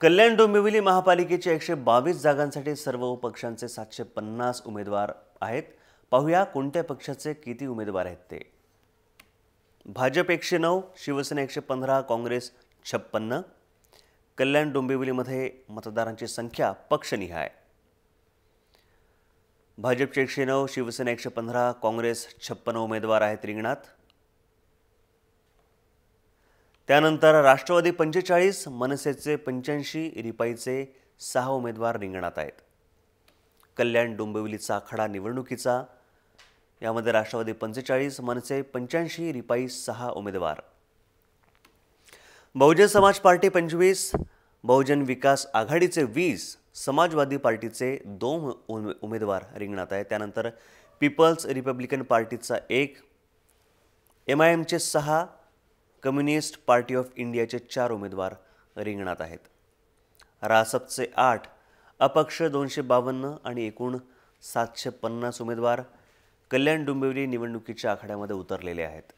कल्याण डोंबिवली महापालिकेच्या 122 जागांसाठी सर्व पक्षांचे 750 उमेदवार आहेत। पाहूया कोणत्या पक्षाचे किती उमेदवार आहेत ते। भाजप 109, शिवसेना 115, काँग्रेस 56। कल्याण डोंबिवलीमध्ये मतदारांची संख्या पक्षनिहाय। भाजपचे 109, शिवसेना 115, काँग्रेस 56 उमेदवार आहेत रिंगणात। त्यानंतर राष्ट्रवादी 45, मनसेचे 85, रिपाईचे 6 उमेदवार रिंगणात आहेत। कल्याण डोंबिवलीचा आखाडा निवडणुकीचा यामध्ये राष्ट्रवादी 45, मनसे 85, रिपाई 6 उमेदवार। बहुजन समाज पार्टी 25, बहुजन विकास आघाडीचे 20, समाजवादी पार्टीचे 2 उमेदवार रिंगणात आहेत। त्यानंतर पीपल्स रिपब्लिकन पार्टीचा 1, MIMचे 6, कम्युनिस्ट पार्टी ऑफ इंडियाचे 4 उमेदवार रिंगणात आहेत। रासपचे 8, अपक्ष 252 आणि एकूण 750 उमेदवार कल्याण डोंबिवली निवडणुकीच्या आखाड्यामध्ये उतरलेले आहेत।